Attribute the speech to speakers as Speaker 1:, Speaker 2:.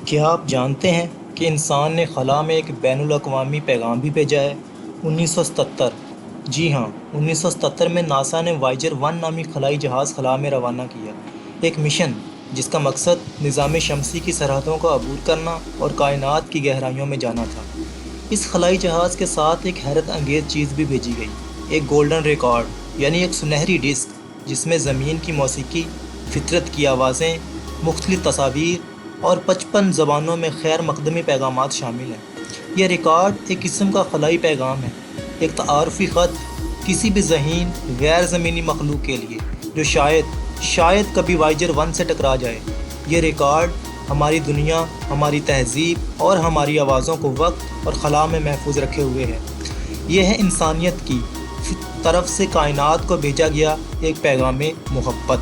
Speaker 1: کیا آپ جانتے ہیں کہ انسان نے خلا میں ایک بین الاقوامی پیغام بھی بھیجا ہے؟ 1977۔ جی ہاں، 1977 میں ناسا نے وائجر 1 نامی خلائی جہاز خلا میں روانہ کیا، ایک مشن جس کا مقصد نظام شمسی کی سرحدوں کو عبور کرنا اور کائنات کی گہرائیوں میں جانا تھا۔ اس خلائی جہاز کے ساتھ ایک حیرت انگیز چیز بھی بھیجی گئی، ایک گولڈن ریکارڈ، یعنی ایک سنہری ڈسک جس میں زمین کی موسیقی، فطرت کی آوازیں، مختلف تصاویر اور 55 زبانوں میں خیر مقدمی پیغامات شامل ہیں۔ یہ ریکارڈ ایک قسم کا خلائی پیغام ہے، ایک تعارفی خط کسی بھی ذہین غیر زمینی مخلوق کے لیے جو شاید کبھی وائجر 1 سے ٹکرا جائے۔ یہ ریکارڈ ہماری دنیا، ہماری تہذیب اور ہماری آوازوں کو وقت اور خلا میں محفوظ رکھے ہوئے ہے۔ یہ ہے انسانیت کی طرف سے کائنات کو بھیجا گیا ایک پیغام محبت۔